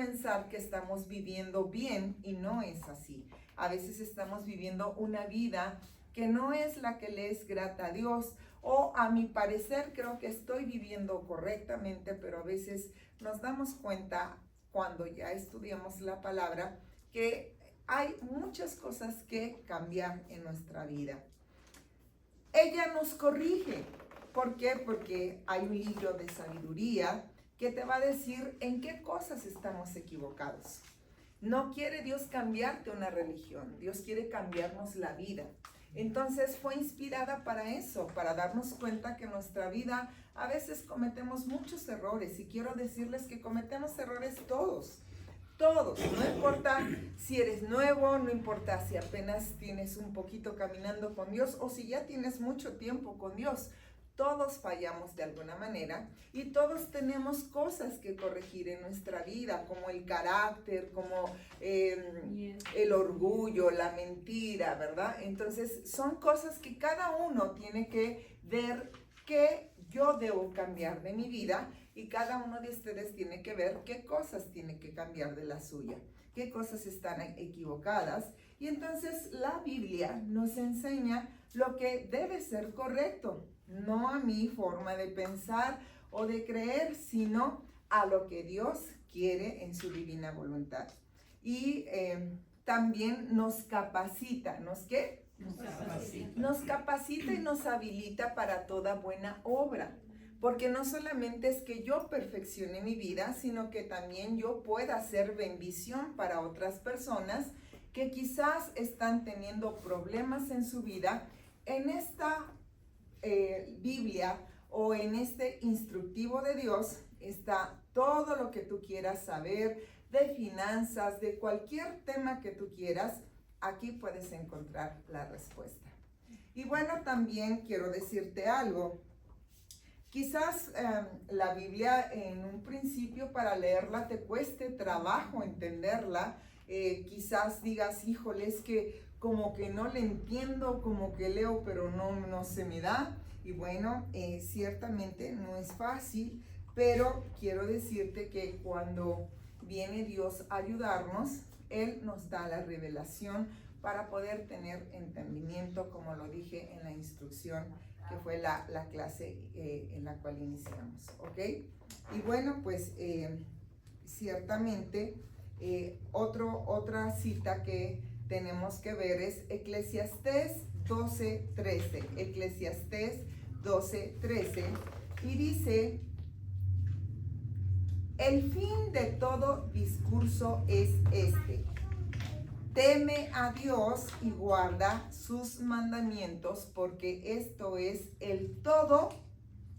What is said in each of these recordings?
pensar que estamos viviendo bien y no es así. A veces estamos viviendo una vida que no es la que le es grata a Dios, o a mi parecer creo que estoy viviendo correctamente, pero a veces nos damos cuenta cuando ya estudiamos la palabra que hay muchas cosas que cambiar en nuestra vida. Ella nos corrige. ¿Por qué? Porque hay un libro de sabiduría que te va a decir en qué cosas estamos equivocados. No quiere Dios cambiarte una religión, Dios quiere cambiarnos la vida. Entonces fue inspirada para eso, para darnos cuenta que en nuestra vida a veces cometemos muchos errores, y quiero decirles que cometemos errores todos, no importa si eres nuevo, no importa si apenas tienes un poquito caminando con Dios o si ya tienes mucho tiempo con Dios. Todos fallamos de alguna manera y todos tenemos cosas que corregir en nuestra vida, como el carácter, como el orgullo, la mentira, ¿verdad? Entonces son cosas que cada uno tiene que ver que yo debo cambiar de mi vida, y cada uno de ustedes tiene que ver qué cosas tiene que cambiar de la suya, qué cosas están equivocadas. Y entonces la Biblia nos enseña lo que debe ser correcto, no a mi forma de pensar o de creer, sino a lo que Dios quiere en su divina voluntad. Y también nos capacita, ¿qué? Nos capacita y nos habilita para toda buena obra. Porque no solamente es que yo perfeccione mi vida, sino que también yo pueda ser bendición para otras personas que quizás están teniendo problemas en su vida. En esta Biblia o en este instructivo de Dios está todo lo que tú quieras saber de finanzas, de cualquier tema que tú quieras. Aquí puedes encontrar la respuesta. Y bueno, también quiero decirte algo. Quizás la Biblia en un principio para leerla te cueste trabajo entenderla. Quizás digas, híjole, es que como que no le entiendo, como que leo pero no se me da. Y bueno, ciertamente no es fácil, pero quiero decirte que cuando viene Dios a ayudarnos, Él nos da la revelación para poder tener entendimiento, como lo dije en la instrucción, que fue la clase en la cual iniciamos, ¿ok? Y bueno, pues ciertamente otra cita que tenemos que ver es Eclesiastés 12:13, Eclesiastés 12:13, y dice: el fin de todo discurso es este: teme a Dios y guarda sus mandamientos, porque esto es el todo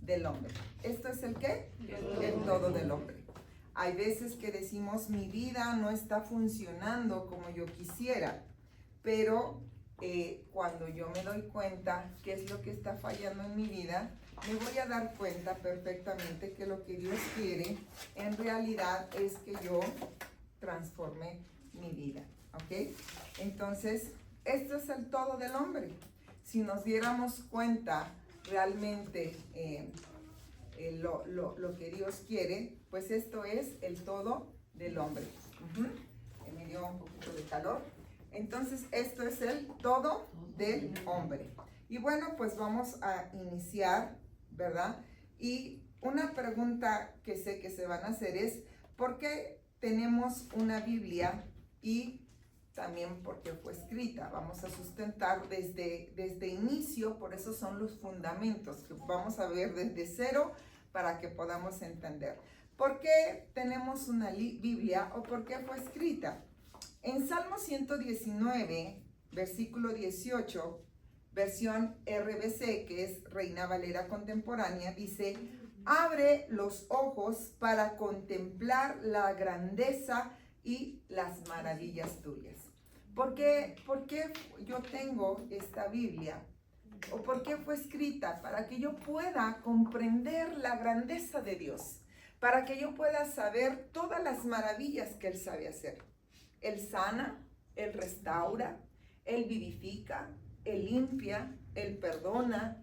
del hombre. ¿Esto es el qué? El todo del hombre. Hay veces que decimos, mi vida no está funcionando como yo quisiera, pero cuando yo me doy cuenta qué es lo que está fallando en mi vida, me voy a dar cuenta perfectamente que lo que Dios quiere en realidad es que yo transforme mi vida. ¿Ok? Entonces, esto es el todo del hombre. Si nos diéramos cuenta realmente lo que Dios quiere, pues esto es el todo del hombre. Me dio un poquito de calor. Entonces, esto es el todo del hombre. Y bueno, pues vamos a iniciar, ¿verdad? Y una pregunta que sé que se van a hacer es, ¿por qué tenemos una Biblia? Y también porque fue escrita. Vamos a sustentar desde inicio, por eso son los fundamentos que vamos a ver desde cero para que podamos entender. ¿Por qué tenemos una Biblia o por qué fue escrita? En Salmo 119, versículo 18, versión RBC, que es Reina Valera Contemporánea, dice: abre los ojos para contemplar la grandeza y las maravillas tuyas. ¿Por qué yo tengo esta Biblia? ¿O por qué fue escrita? Para que yo pueda comprender la grandeza de Dios, para que yo pueda saber todas las maravillas que Él sabe hacer. Él sana, Él restaura, Él vivifica, Él limpia, Él perdona,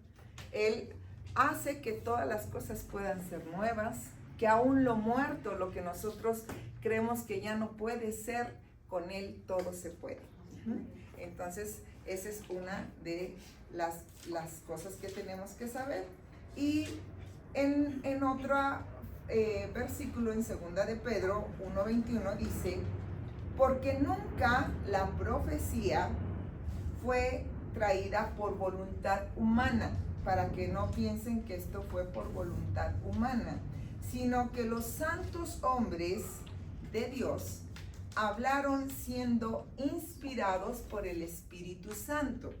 Él hace que todas las cosas puedan ser nuevas. que aún lo muerto, lo que nosotros creemos que ya no puede ser, con Él todo se puede. Entonces, esa es una de las cosas que tenemos que saber. Y en otro versículo, en 2 de Pedro 1:21, dice: porque nunca la profecía fue traída por voluntad humana, para que no piensen que esto fue por voluntad humana, sino que los santos hombres de Dios hablaron siendo inspirados por el Espíritu Santo.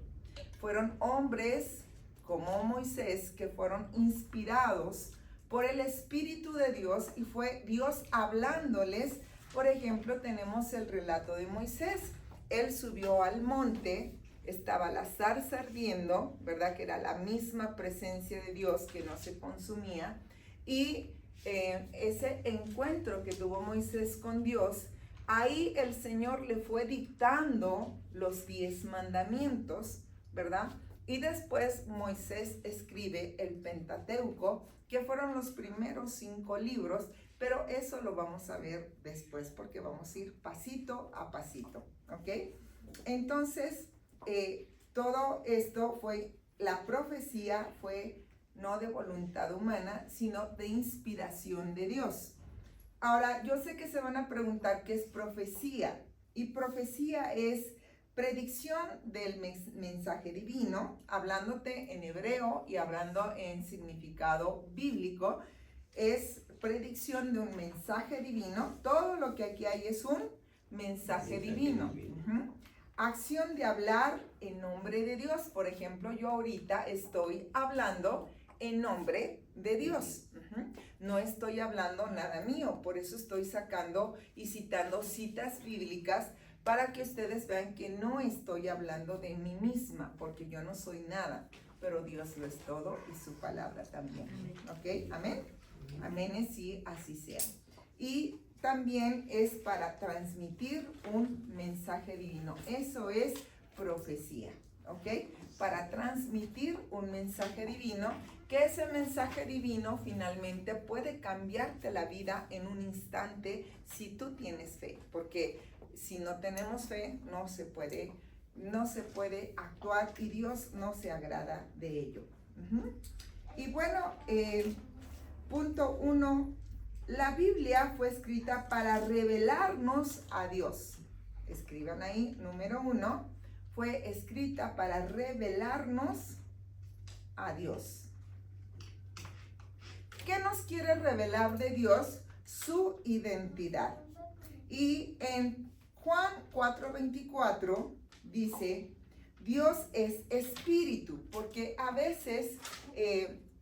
Fueron hombres como Moisés que fueron inspirados por el Espíritu de Dios, y fue Dios hablándoles. Por ejemplo, tenemos el relato de Moisés. Él subió al monte, estaba la zarza ardiendo, ¿verdad? Que era la misma presencia de Dios que no se consumía. Y ese encuentro que tuvo Moisés con Dios, ahí el Señor le fue dictando los 10 mandamientos, ¿verdad? Y después Moisés escribe el Pentateuco, que fueron los primeros 5 libros, pero eso lo vamos a ver después porque vamos a ir pasito a pasito, ¿ok? Entonces, todo esto fue, la profecía fue no de voluntad humana, sino de inspiración de Dios. Ahora, yo sé que se van a preguntar qué es profecía, y profecía es predicción del mensaje divino, hablándote en hebreo y hablando en significado bíblico. Es predicción de un mensaje divino. Todo lo que aquí hay es un mensaje divino. Acción de hablar en nombre de Dios. Por ejemplo, yo ahorita estoy hablando en nombre de Dios. No estoy hablando nada mío, por eso estoy sacando y citando citas bíblicas para que ustedes vean que no estoy hablando de mí misma, porque yo no soy nada, pero Dios lo es todo y su palabra también. ¿Ok? Amén. Amén, es sí, así sea. Y también es para transmitir un mensaje divino. Eso es profecía, ¿ok? Para transmitir un mensaje divino, que ese mensaje divino finalmente puede cambiarte la vida en un instante si tú tienes fe, porque si no tenemos fe no se puede actuar, y Dios no se agrada de ello. Y bueno, punto 1, la Biblia fue escrita para revelarnos a Dios. Escriban ahí, número 1, fue escrita para revelarnos a Dios. ¿Qué nos quiere revelar de Dios? Su identidad. Y en Juan 4:24 dice: Dios es espíritu, porque a veces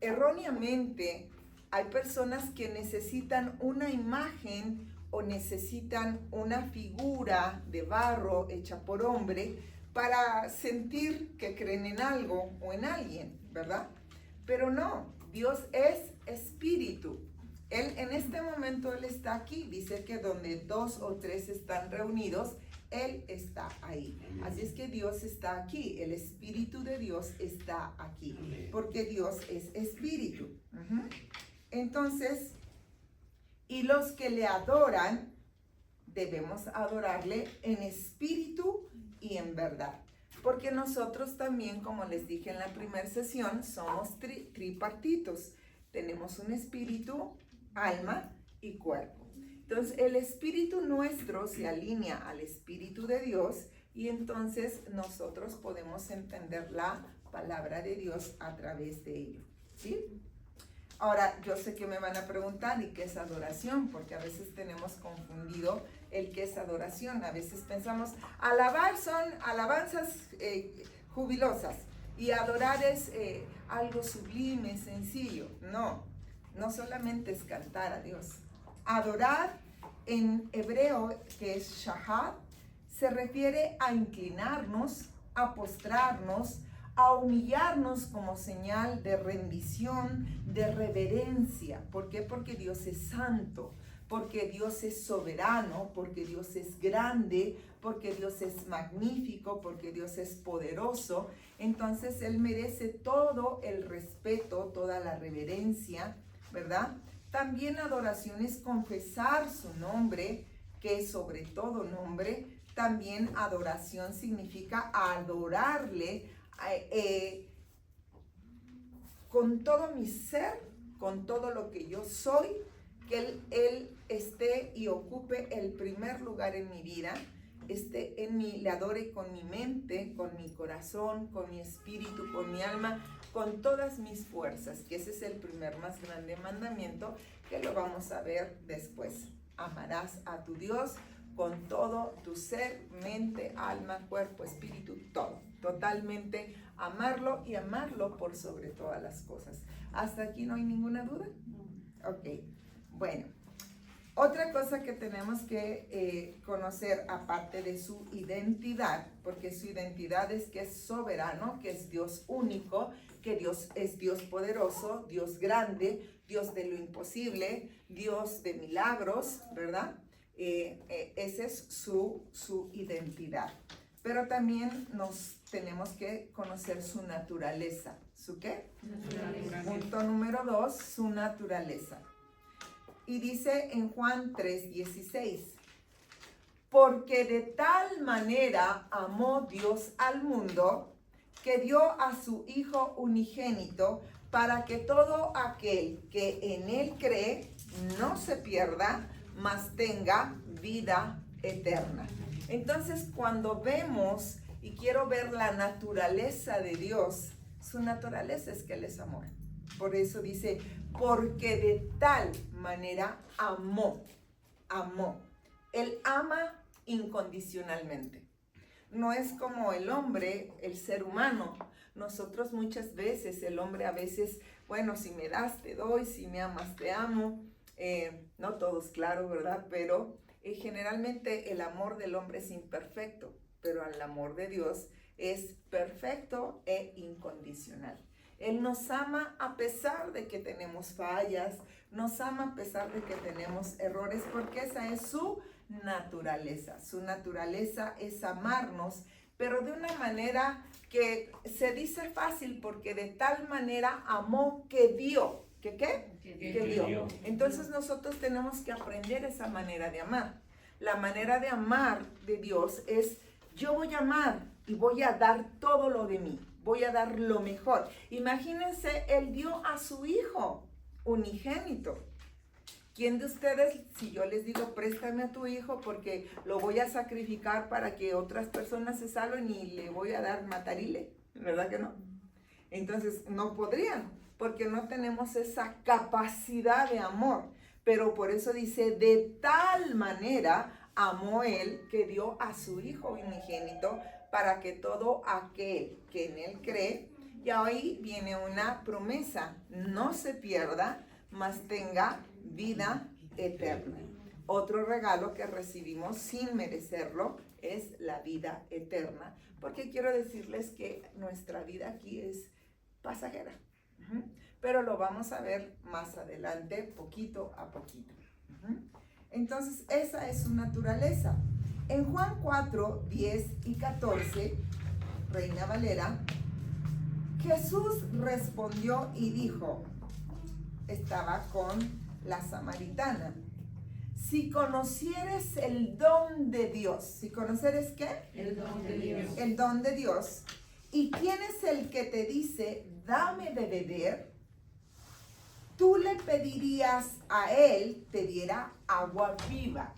erróneamente hay personas que necesitan una imagen o necesitan una figura de barro hecha por hombre para sentir que creen en algo o en alguien, ¿verdad? Pero no, Dios es espíritu. Él en este momento Él está aquí. Dice que donde 2 o 3 están reunidos, Él está ahí. Así es que Dios está aquí. El Espíritu de Dios está aquí, porque Dios es espíritu. Entonces, y los que le adoran, debemos adorarle en espíritu y en verdad. Porque nosotros también, como les dije en la primera sesión, somos tripartitos. Tenemos un espíritu, alma y cuerpo. Entonces, el espíritu nuestro se alinea al espíritu de Dios, y entonces nosotros podemos entender la palabra de Dios a través de ello, ¿sí? Ahora, yo sé que me van a preguntar, ¿y qué es adoración? Porque a veces tenemos confundido el qué es adoración. A veces pensamos, alabar son alabanzas jubilosas, y adorar es algo sublime, sencillo. No, no solamente es cantar a Dios. Adorar en hebreo, que es shahad, se refiere a inclinarnos, a postrarnos, a humillarnos como señal de rendición, de reverencia. ¿Por qué? Porque Dios es santo, porque Dios es soberano, porque Dios es grande, porque Dios es magnífico, porque Dios es poderoso. Entonces Él merece todo el respeto, toda la reverencia, ¿verdad? También adoración es confesar su nombre, que es sobre todo nombre. También adoración significa adorarle con todo mi ser, con todo lo que yo soy, que Él esté y ocupe el primer lugar en mi vida, esté en mí, le adore con mi mente, con mi corazón, con mi espíritu, con mi alma, con todas mis fuerzas, que ese es el primer más grande mandamiento, que lo vamos a ver después. Amarás a tu Dios con todo tu ser, mente, alma, cuerpo, espíritu, todo. Totalmente amarlo y amarlo por sobre todas las cosas. ¿Hasta aquí no hay ninguna duda? Ok, bueno. Otra cosa que tenemos que conocer, aparte de su identidad, porque su identidad es que es soberano, que es Dios único, que Dios es Dios poderoso, Dios grande, Dios de lo imposible, Dios de milagros, ¿verdad? Esa es su identidad. Pero también nos tenemos que conocer su naturaleza. ¿Su qué? Naturaleza. Punto número 2, su naturaleza. Y dice en Juan 3:16, porque de tal manera amó Dios al mundo, que dio a su Hijo unigénito, para que todo aquel que en Él cree no se pierda, mas tenga vida eterna. Entonces, cuando vemos, y quiero ver la naturaleza de Dios, su naturaleza es que Él es amor. Por eso dice, porque de tal manera amó. Él ama incondicionalmente. No es como el hombre, el ser humano. Nosotros muchas veces, el hombre a veces, bueno, si me das, te doy, si me amas, te amo. No todos, claro, ¿verdad? Pero generalmente el amor del hombre es imperfecto, pero el amor de Dios es perfecto e incondicional. Él nos ama a pesar de que tenemos fallas, nos ama a pesar de que tenemos errores, porque esa es su naturaleza. Su naturaleza es amarnos, pero de una manera que se dice fácil, porque de tal manera amó que dio. ¿Que qué? Que dio. Entonces nosotros tenemos que aprender esa manera de amar. La manera de amar de Dios es, yo voy a amar y voy a dar todo lo de mí. Voy a dar lo mejor. Imagínense, Él dio a su Hijo unigénito. ¿Quién de ustedes, si yo les digo, préstame a tu hijo porque lo voy a sacrificar para que otras personas se salven y le voy a dar matarile? ¿Verdad que no? Entonces, no podrían, porque no tenemos esa capacidad de amor. Pero por eso dice, de tal manera amó Él que dio a su Hijo unigénito, para que todo aquel que en Él cree, y ahí viene una promesa, no se pierda, mas tenga vida eterna. Otro regalo que recibimos sin merecerlo es la vida eterna, porque quiero decirles que nuestra vida aquí es pasajera, pero lo vamos a ver más adelante, poquito a poquito. Entonces, esa es su naturaleza. En Juan 4, 10 y 14, Reina Valera, Jesús respondió y dijo, estaba con la samaritana, si conocieres el don de Dios, si conoceres ¿qué? El don de Dios. El don de Dios. ¿Y quién es el que te dice, dame de beber? Tú le pedirías a él, te diera agua viva.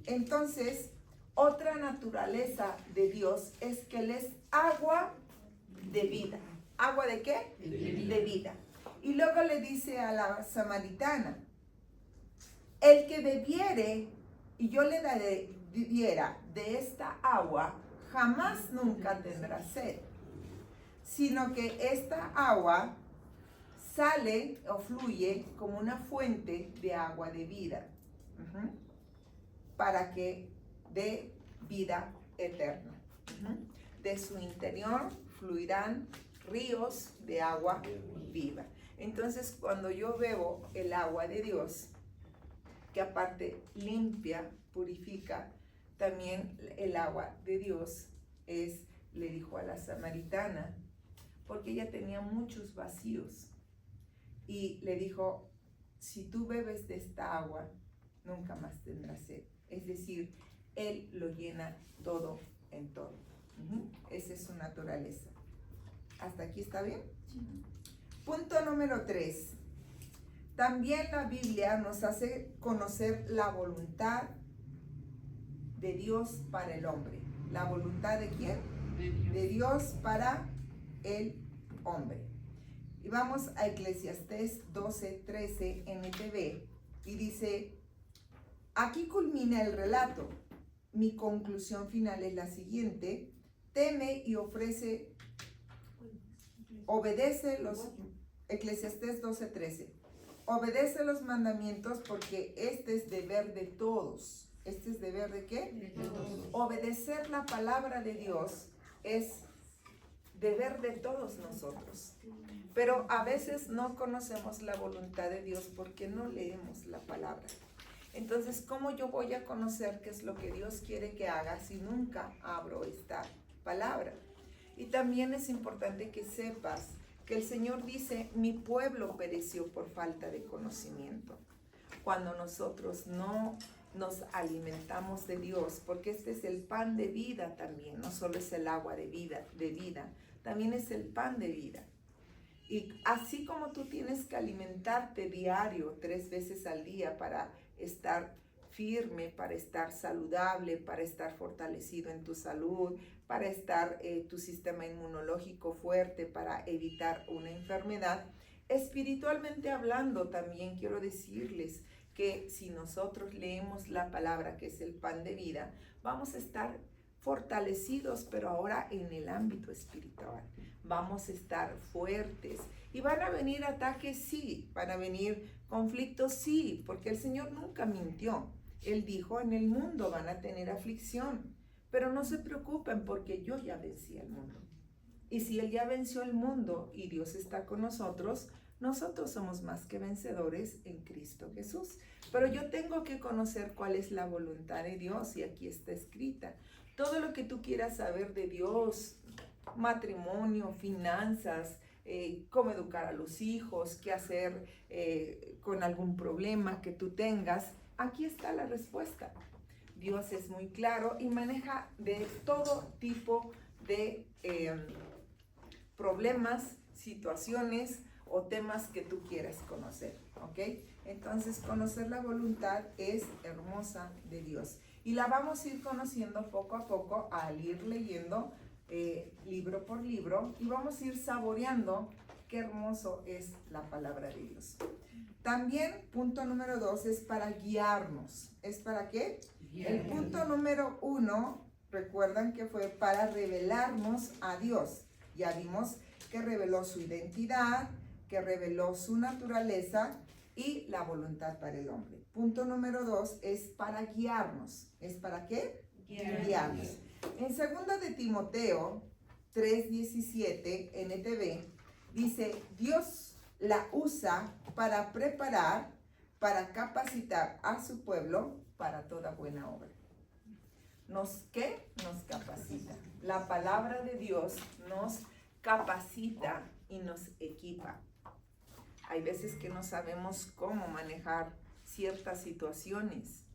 Entonces, otra naturaleza de Dios es que Él es agua de vida. ¿Agua de qué? De vida. Y luego le dice a la samaritana, el que bebiere y yo le diera de esta agua, jamás nunca tendrá sed, sino que esta agua sale o fluye como una fuente de agua de vida, para que dé vida eterna. De su interior fluirán ríos de agua viva. Entonces, cuando yo bebo el agua de Dios, que aparte limpia, purifica, también el agua de Dios es, le dijo a la samaritana, porque ella tenía muchos vacíos, y le dijo, si tú bebes de esta agua, nunca más tendrás sed. Es decir, Él lo llena todo en todo. Esa es su naturaleza. ¿Hasta aquí está bien? Sí. Punto número 3. También la Biblia nos hace conocer la voluntad de Dios para el hombre. ¿La voluntad de quién? De Dios para el hombre. Y vamos a Eclesiastés 12:13 NTV y dice: aquí culmina el relato. Mi conclusión final es la siguiente: teme y obedece los, Eclesiastés 12:13, obedece los mandamientos porque este es deber de todos. ¿Este es deber de qué? De todos. Obedecer la palabra de Dios es deber de todos nosotros. Pero a veces no conocemos la voluntad de Dios porque no leemos la palabra. Entonces, ¿cómo yo voy a conocer qué es lo que Dios quiere que haga si nunca abro esta palabra? Y también es importante que sepas que el Señor dice: mi pueblo pereció por falta de conocimiento. Cuando nosotros no nos alimentamos de Dios, porque este es el pan de vida también, no solo es el agua de vida, también es el pan de vida. Y así como tú tienes que alimentarte diario, 3 veces al día, para estar firme, para estar saludable, para estar fortalecido en tu salud, para estar tu sistema inmunológico fuerte, para evitar una enfermedad, espiritualmente hablando también quiero decirles que si nosotros leemos la palabra, que es el pan de vida, vamos a estar fortalecidos, pero ahora en el ámbito espiritual. Vamos a estar fuertes. Y van a venir ataques, sí. Van a venir conflictos, sí. Porque el Señor nunca mintió. Él dijo: en el mundo van a tener aflicción. Pero no se preocupen porque yo ya vencí al mundo. Y si Él ya venció el mundo y Dios está con nosotros, nosotros somos más que vencedores en Cristo Jesús. Pero yo tengo que conocer cuál es la voluntad de Dios y aquí está escrita. Todo lo que tú quieras saber de Dios, matrimonio, finanzas, cómo educar a los hijos, qué hacer con algún problema que tú tengas, aquí está la respuesta. Dios es muy claro y maneja de todo tipo de problemas, situaciones o temas que tú quieras conocer, ¿ok? Entonces, conocer la voluntad es hermosa de Dios. Y la vamos a ir conociendo poco a poco al ir leyendo libro por libro y vamos a ir saboreando qué hermoso es la palabra de Dios. También, punto número 2 es para guiarnos. ¿Es para qué? El punto número 1, recuerdan que fue para revelarnos a Dios. Ya vimos que reveló su identidad, que reveló su naturaleza y la voluntad para el hombre. Punto número 2 es para guiarnos. ¿Es para qué? Guiarnos. En 2 de Timoteo 3:17 NTV dice: Dios la usa para preparar, para capacitar a su pueblo para toda buena obra. ¿Qué? Nos capacita. La palabra de Dios nos capacita y nos equipa. Hay veces que no sabemos cómo manejar ciertas situaciones.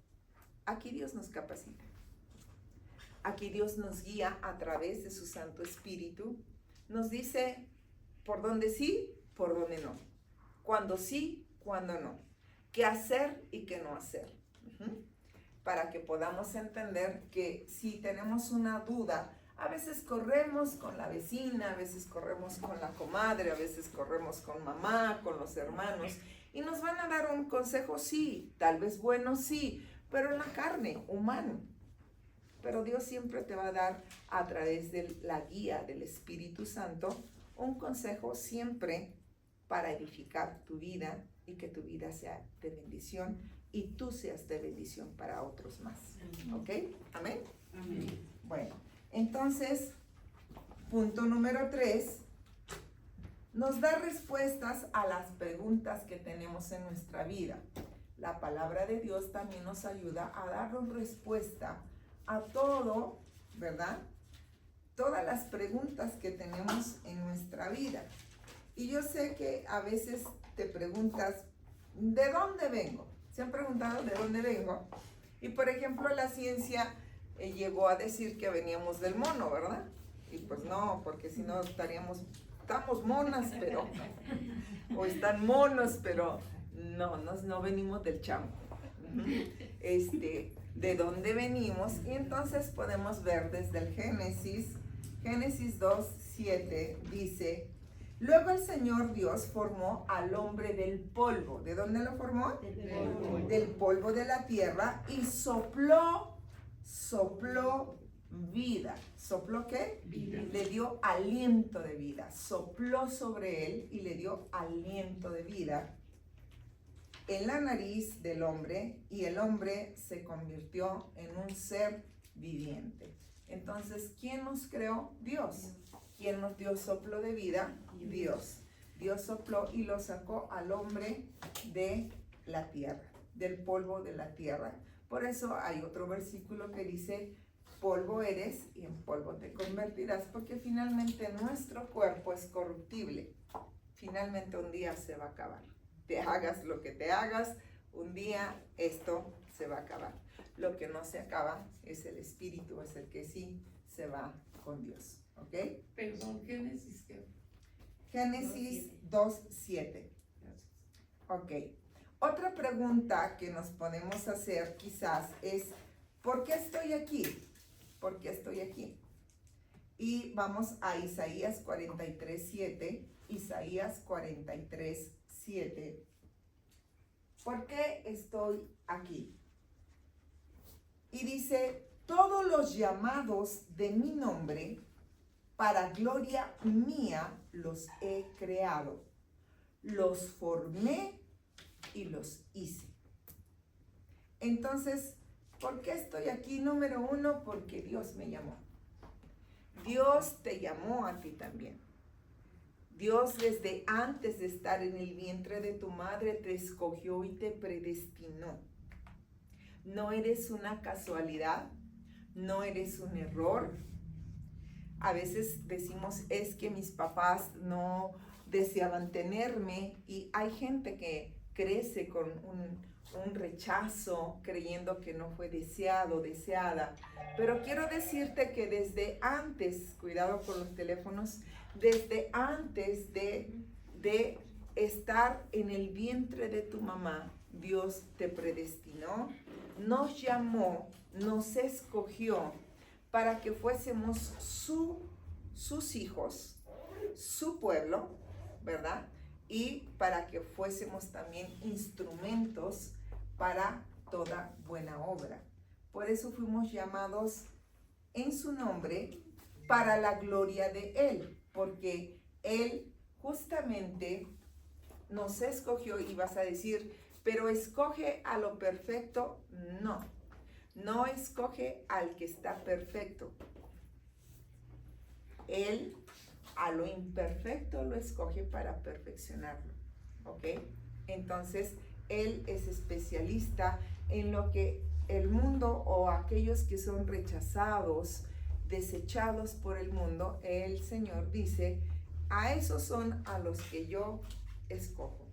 Aquí Dios nos capacita. Aquí Dios nos guía a través de su Santo Espíritu. Nos dice por dónde sí, por dónde no. Cuándo sí, cuándo no. Qué hacer y qué no hacer. Para que podamos entender que si tenemos una duda, a veces corremos con la vecina, a veces corremos con la comadre, a veces corremos con mamá, con los hermanos, y nos van a dar un consejo, sí, tal vez bueno, sí, pero en la carne, humano. Pero Dios siempre te va a dar, a través de la guía del Espíritu Santo, un consejo siempre para edificar tu vida y que tu vida sea de bendición y tú seas de bendición para otros más. ¿Ok? ¿Amén? Amén. Bueno, entonces, punto número 3, nos da respuestas a las preguntas que tenemos en nuestra vida. La palabra de Dios también nos ayuda a darnos respuesta a todo, ¿verdad? Todas las preguntas que tenemos en nuestra vida. Y yo sé que a veces te preguntas, ¿de dónde vengo? ¿Se han preguntado de dónde vengo? Y por ejemplo, la ciencia llegó a decir que veníamos del mono, ¿verdad? Y pues no, porque si no estamos monas, pero, o están monos, pero no venimos del chango. ¿De dónde venimos? Y entonces podemos ver desde el Génesis 2:7 dice, luego el Señor Dios formó al hombre del polvo. ¿De dónde lo formó? Del polvo de la tierra y sopló vida. ¿Sopló qué? Vida. Le dio aliento de vida. Sopló sobre él y le dio aliento de vida en la nariz del hombre y el hombre se convirtió en un ser viviente. Entonces, ¿quién nos creó? Dios. ¿Quién nos dio soplo de vida? Dios. Dios sopló y lo sacó al hombre de la tierra, del polvo de la tierra. Por eso hay otro versículo que dice, polvo eres y en polvo te convertirás, porque finalmente nuestro cuerpo es corruptible. Finalmente un día se va a acabar. Te hagas lo que te hagas, un día esto se va a acabar. Lo que no se acaba es el espíritu, es el que sí se va con Dios. ¿Ok? Perdón, Génesis, ¿qué? Génesis 2:7. Ok. Otra pregunta que nos podemos hacer quizás es, ¿por qué estoy aquí? ¿Por qué estoy aquí? Y vamos a Isaías 43:7. Isaías 43:7. ¿Por qué estoy aquí? Y dice, todos los llamados de mi nombre, para gloria mía los he creado. Los formé y los hice. Entonces, ¿por qué estoy aquí? Número uno, porque Dios me llamó. Dios te llamó a ti también. Dios desde antes de estar en el vientre de tu madre te escogió y te predestinó. No eres una casualidad, no eres un error. A veces decimos, es que mis papás no deseaban tenerme, y hay gente que crece con un rechazo creyendo que no fue deseado, deseada. Pero quiero decirte que desde antes, cuidado con los teléfonos, desde antes de estar en el vientre de tu mamá, Dios te predestinó, nos llamó, nos escogió para que fuésemos sus hijos, su pueblo, ¿verdad? Y para que fuésemos también instrumentos para toda buena obra. Por eso fuimos llamados en su nombre para la gloria de Él, porque Él justamente nos escogió. Y vas a decir, pero escoge a lo perfecto. No escoge al que está perfecto. Él a lo imperfecto lo escoge para perfeccionarlo, ¿ok? Entonces, Él es especialista en lo que el mundo o aquellos que son rechazados, desechados por el mundo, el Señor dice, a esos son a los que yo escojo,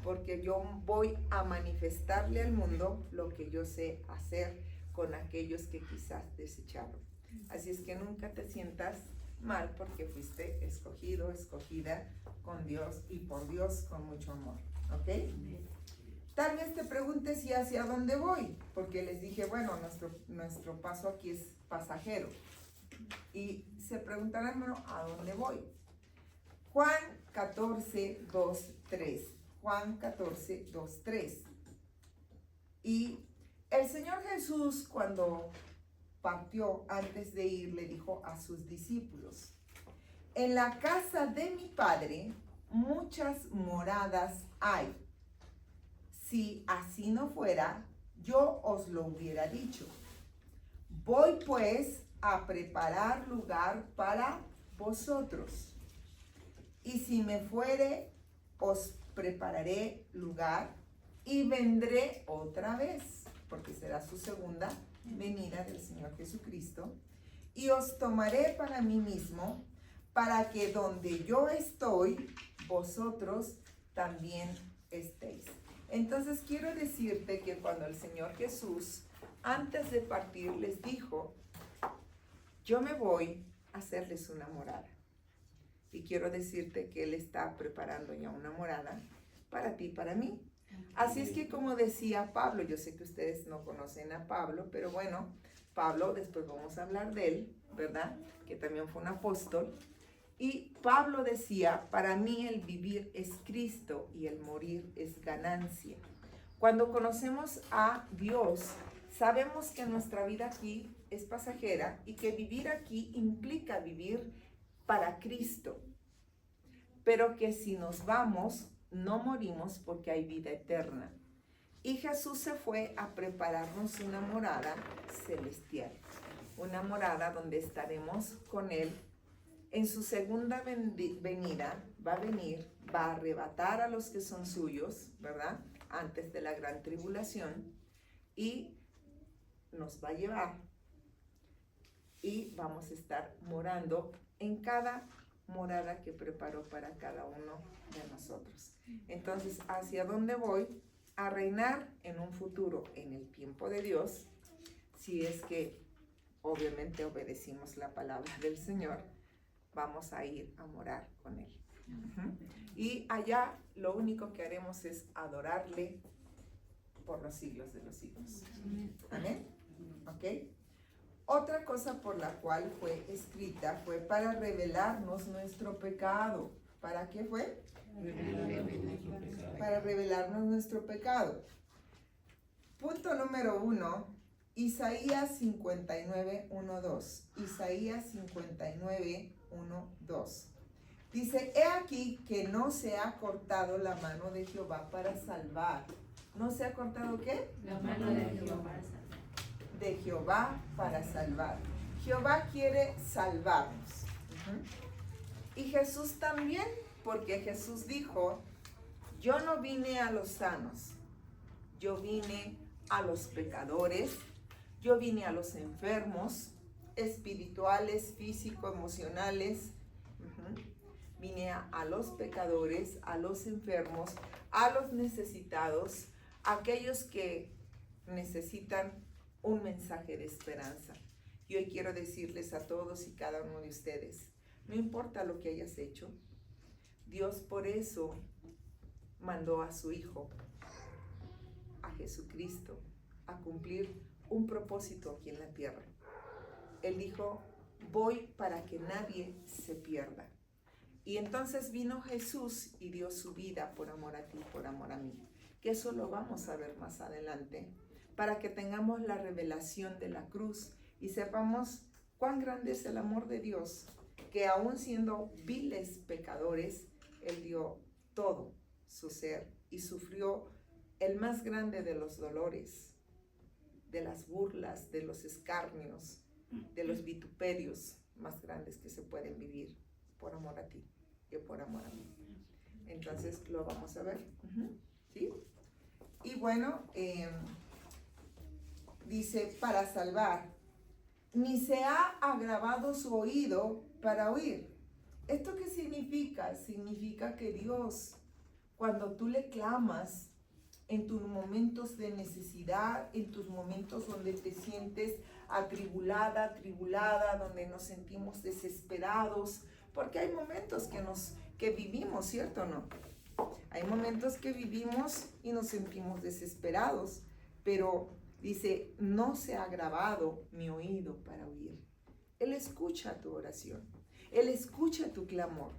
porque yo voy a manifestarle al mundo lo que yo sé hacer con aquellos que quizás desecharon. Así es que nunca te sientas mal porque fuiste escogido, escogida con Dios y por Dios con mucho amor, ¿ok? Tal vez te preguntes y hacia dónde voy, porque les dije, bueno, nuestro paso aquí es pasajero. Y se preguntarán, bueno, ¿a dónde voy? Juan 14:2-3. Juan 14:2-3. Y el Señor Jesús, cuando partió, antes de ir, le dijo a sus discípulos, en la casa de mi Padre muchas moradas hay. Si así no fuera, yo os lo hubiera dicho. Voy pues a preparar lugar para vosotros. Y si me fuere, os prepararé lugar y vendré otra vez, porque será su segunda venida del Señor Jesucristo, y os tomaré para mí mismo, para que donde yo estoy, vosotros también estéis. Entonces quiero decirte que cuando el Señor Jesús, antes de partir, les dijo, yo me voy a hacerles una morada. Y quiero decirte que Él está preparando ya una morada para ti y para mí. Así es que como decía Pablo, yo sé que ustedes no conocen a Pablo, pero bueno, Pablo, después vamos a hablar de él, ¿verdad? Que también fue un apóstol. Y Pablo decía, para mí el vivir es Cristo y el morir es ganancia. Cuando conocemos a Dios, sabemos que nuestra vida aquí es pasajera y que vivir aquí implica vivir para Cristo. Pero que si nos vamos, no morimos porque hay vida eterna. Y Jesús se fue a prepararnos una morada celestial. Una morada donde estaremos con Él. En su segunda venida va a venir, va a arrebatar a los que son suyos, ¿verdad? Antes de la gran tribulación. Y nos va a llevar. Y vamos a estar morando en cada morada que preparó para cada uno de nosotros. Entonces, ¿hacia dónde voy? A reinar en un futuro, en el tiempo de Dios, si es que obviamente obedecimos la palabra del Señor, vamos a ir a morar con Él. Y allá lo único que haremos es adorarle por los siglos de los siglos. Amén. ¿Ok? Otra cosa por la cual fue escrita fue para revelarnos nuestro pecado. ¿Para qué fue? Para revelarnos nuestro pecado. Punto número 1, Isaías 59, 1, 2. Isaías 59, 1, 2. Dice, he aquí que no se ha cortado la mano de Jehová para salvar. ¿No se ha cortado qué? La mano de Jehová para salvar. De Jehová para salvar. Jehová quiere salvarnos. Y Jesús también, porque Jesús dijo, yo no vine a los sanos, yo vine a los pecadores, yo vine a los enfermos, espirituales, físicos, emocionales. Vine a los pecadores, a los enfermos, a los necesitados, a aquellos que necesitan un mensaje de esperanza. Y hoy quiero decirles a todos y cada uno de ustedes, no importa lo que hayas hecho, Dios por eso mandó a su Hijo, a Jesucristo, a cumplir un propósito aquí en la tierra. Él dijo, voy para que nadie se pierda. Y entonces vino Jesús y dio su vida por amor a ti, por amor a mí. Que eso lo vamos a ver más adelante, para que tengamos la revelación de la cruz y sepamos cuán grande es el amor de Dios, que aún siendo viles pecadores, Él dio todo su ser y sufrió el más grande de los dolores, de las burlas, de los escarnios, de los vituperios más grandes que se pueden vivir por amor a ti y por amor a mí. Entonces lo vamos a ver. ¿Sí? Y bueno, dice, para salvar, ni se ha agravado su oído para oír. ¿Esto qué significa? Significa que Dios, cuando tú le clamas en tus momentos de necesidad, en tus momentos donde te sientes atribulada, donde nos sentimos desesperados, porque hay momentos que vivimos, ¿cierto o no? Hay momentos que vivimos y nos sentimos desesperados, pero dice, no se ha agravado mi oído para oír. Él escucha tu oración, Él escucha tu clamor,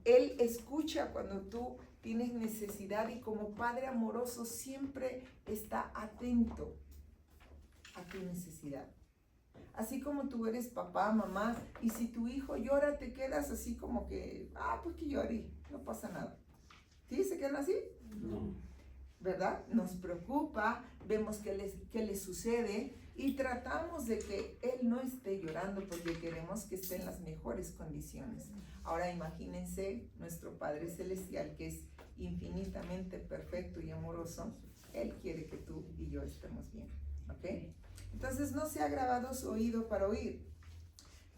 Él escucha cuando tú tienes necesidad y como Padre amoroso siempre está atento a tu necesidad. Así como tú eres papá, mamá, y si tu hijo llora, te quedas así como que, pues que llore, no pasa nada. ¿Sí? ¿Se quedan así? No. ¿Verdad? Nos preocupa, vemos qué le sucede y tratamos de que él no esté llorando porque queremos que esté en las mejores condiciones. Ahora imagínense nuestro Padre Celestial, que es infinitamente perfecto y amoroso. Él quiere que tú y yo estemos bien, ¿ok? Entonces no se ha agravado su oído para oír.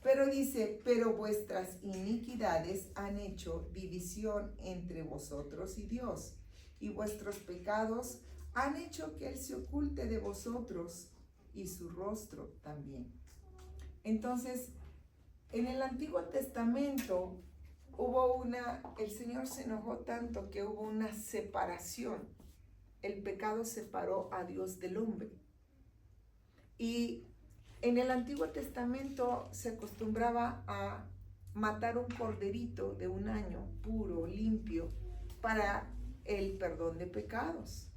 Pero dice, pero vuestras iniquidades han hecho división entre vosotros y Dios, y vuestros pecados han hecho que Él se oculte de vosotros y su rostro también. Entonces, en el Antiguo Testamento el Señor se enojó tanto que hubo una separación. El pecado separó a Dios del hombre. Y en el Antiguo Testamento se acostumbraba a matar un corderito de 1 año, puro, limpio, para el perdón de pecados.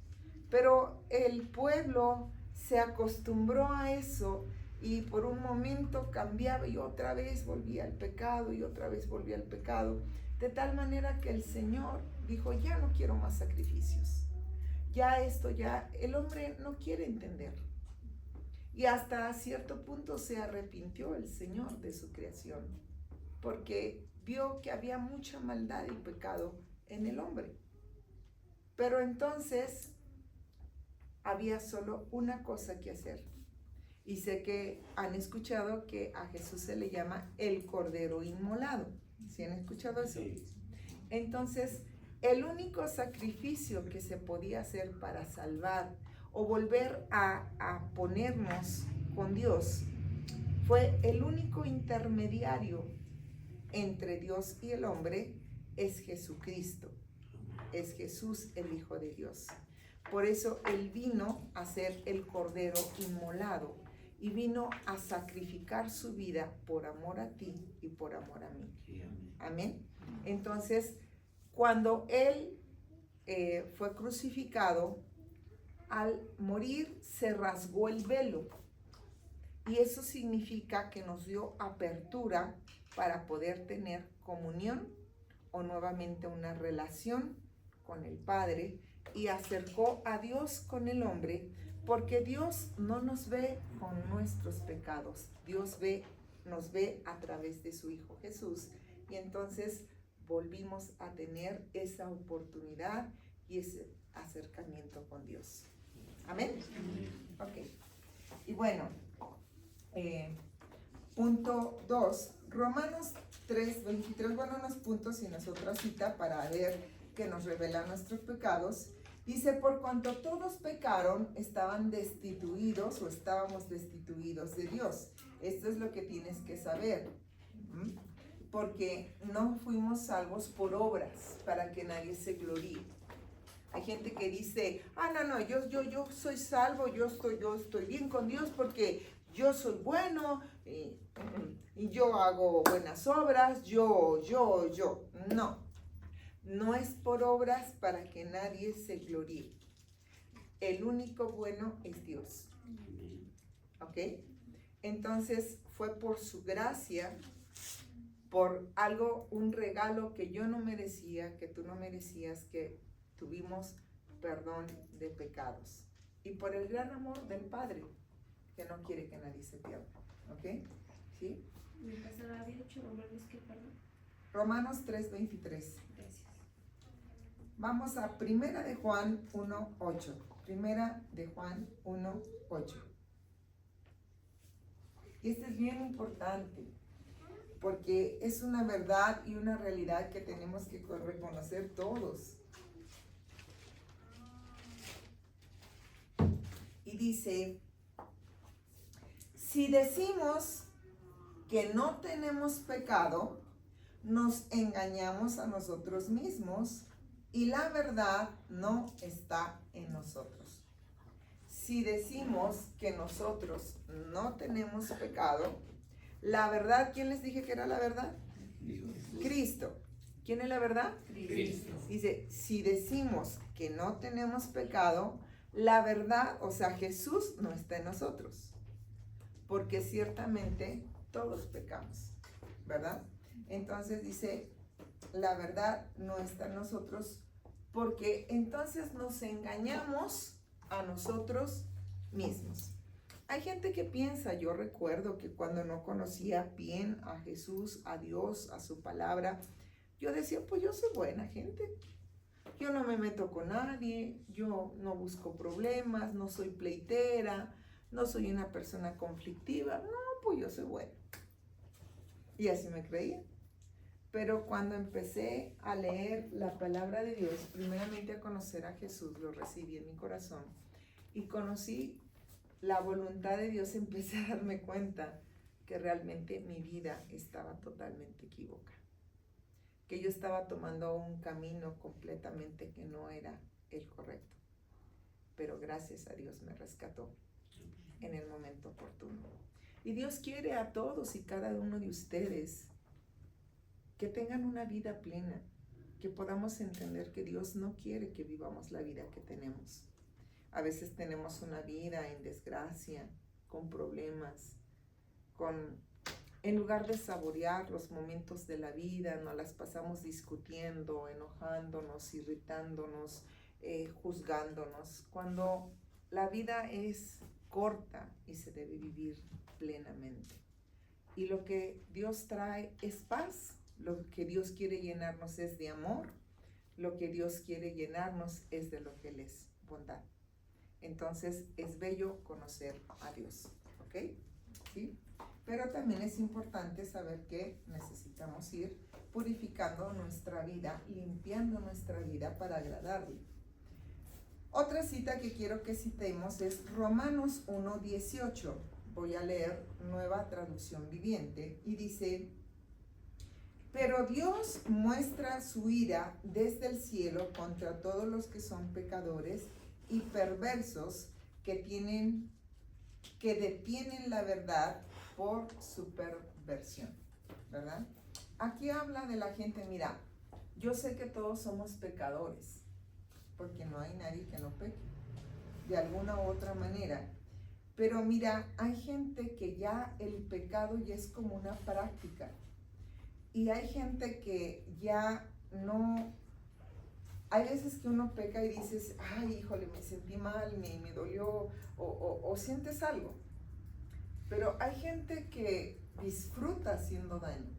Pero el pueblo se acostumbró a eso y por un momento cambiaba y otra vez volvía al pecado y otra vez volvía al pecado. De tal manera que el Señor dijo, ya no quiero más sacrificios. Ya el hombre no quiere entender. Y hasta cierto punto se arrepintió el Señor de su creación, porque vio que había mucha maldad y pecado en el hombre. Pero entonces había solo una cosa que hacer. Y sé que han escuchado que a Jesús se le llama el Cordero Inmolado. ¿Sí han escuchado eso? Sí. Entonces, el único sacrificio que se podía hacer para salvar o volver a ponernos con Dios fue el único intermediario entre Dios y el hombre, es Jesucristo. Es Jesús el Hijo de Dios. Por eso Él vino a ser el Cordero Inmolado y vino a sacrificar su vida por amor a ti y por amor a mí. Sí, amén. Amén. Entonces, cuando Él fue crucificado, al morir se rasgó el velo. Y eso significa que nos dio apertura para poder tener comunión o nuevamente una relación con el Padre, y acercó a Dios con el hombre, porque Dios no nos ve con nuestros pecados. Dios nos ve a través de su Hijo Jesús. Y entonces volvimos a tener esa oportunidad y ese acercamiento con Dios. Amén. Ok. Y bueno, punto 2, Romanos 3:23, bueno, unos puntos y nos otra cita para ver que nos revela nuestros pecados. Dice, por cuanto todos pecaron, estaban destituidos o estábamos destituidos de Dios. Esto es lo que tienes que saber. Porque no fuimos salvos por obras, para que nadie se gloríe. Hay gente que dice, yo soy salvo, yo estoy bien con Dios porque yo soy bueno y yo hago buenas obras, yo. No es por obras para que nadie se gloríe. El único bueno es Dios. ¿Ok? Entonces fue por su gracia, por algo, un regalo que yo no merecía, que tú no merecías, que tuvimos perdón de pecados. Y por el gran amor del Padre, que no quiere que nadie se pierda. ¿Ok? ¿Sí? ¿Me pasará bien hecho Romanos qué, perdón? Romanos 3:23. Gracias. Vamos a Primera de Juan 1:8. Primera de Juan 1:8. Y esto es bien importante, porque es una verdad y una realidad que tenemos que reconocer todos. Y dice, si decimos que no tenemos pecado, nos engañamos a nosotros mismos y la verdad no está en nosotros. Si decimos que nosotros no tenemos pecado, la verdad, ¿quién les dije que era la verdad? Cristo. ¿Quién es la verdad? Cristo. Dice, si decimos que no tenemos pecado, la verdad, o sea, Jesús no está en nosotros. Porque ciertamente todos pecamos, ¿verdad? Entonces dice, la verdad no está en nosotros, porque entonces nos engañamos a nosotros mismos. Hay gente que piensa, yo recuerdo que cuando no conocía bien a Jesús, a Dios, a su palabra, yo decía, pues yo soy buena gente. Yo no me meto con nadie, yo no busco problemas, no soy pleitera, no soy una persona conflictiva. No, pues yo soy buena. Y así me creía. Pero cuando empecé a leer la palabra de Dios, primeramente a conocer a Jesús, lo recibí en mi corazón y conocí la voluntad de Dios, empecé a darme cuenta que realmente mi vida estaba totalmente equivocada, que yo estaba tomando un camino completamente que no era el correcto. Pero gracias a Dios me rescató en el momento oportuno. Y Dios quiere a todos y cada uno de ustedes que tengan una vida plena, que podamos entender que Dios no quiere que vivamos la vida que tenemos. A veces tenemos una vida en desgracia, con problemas, en lugar de saborear los momentos de la vida, nos las pasamos discutiendo, enojándonos, irritándonos, juzgándonos, cuando la vida es corta y se debe vivir plenamente. Y lo que Dios trae es paz. Lo que Dios quiere llenarnos es de amor. Lo que Dios quiere llenarnos es de lo que Él es, bondad. Entonces es bello conocer a Dios, ¿ok? ¿Sí? Pero también es importante saber que necesitamos ir purificando nuestra vida, limpiando nuestra vida para agradarle. Otra cita que quiero que citemos es Romanos 1:18. Voy a leer Nueva Traducción Viviente y dice: pero Dios muestra su ira desde el cielo contra todos los que son pecadores y perversos que detienen la verdad por su perversión, ¿verdad? Aquí habla de la gente, mira, yo sé que todos somos pecadores, porque no hay nadie que no peque, de alguna u otra manera. Pero mira, hay gente que ya el pecado ya es como una práctica. Y hay gente que ya no, hay veces que uno peca y dices, ay, híjole, me sentí mal, me dolió, o sientes algo. Pero hay gente que disfruta haciendo daño.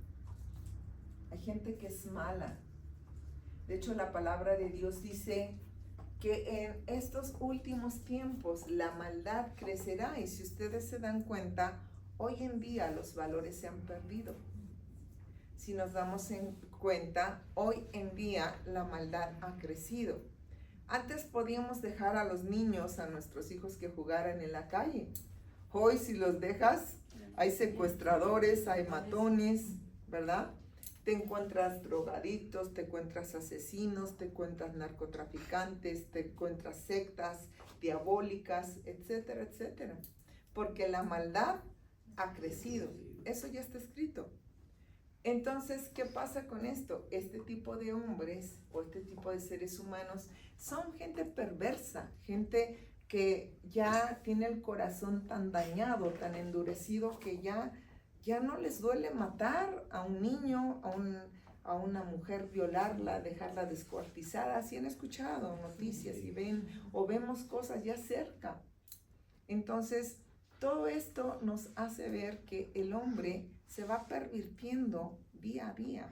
Hay gente que es mala. De hecho, la palabra de Dios dice que en estos últimos tiempos la maldad crecerá. Y si ustedes se dan cuenta, hoy en día los valores se han perdido. Si nos damos en cuenta, hoy en día la maldad ha crecido. Antes podíamos dejar a los niños, a nuestros hijos, que jugaran en la calle. Hoy si los dejas, hay secuestradores, hay matones, ¿verdad? Te encuentras drogadictos, te encuentras asesinos, te encuentras narcotraficantes, te encuentras sectas diabólicas, etcétera, etcétera. Porque la maldad ha crecido. Eso ya está escrito. Entonces, ¿qué pasa con esto? Este tipo de hombres o este tipo de seres humanos son gente perversa, gente que ya tiene el corazón tan dañado, tan endurecido, que ya no les duele matar a un niño, a una mujer, violarla, dejarla descuartizada. Así han escuchado noticias y ven o vemos cosas ya cerca. Entonces, todo esto nos hace ver que el hombre se va pervirtiendo día a día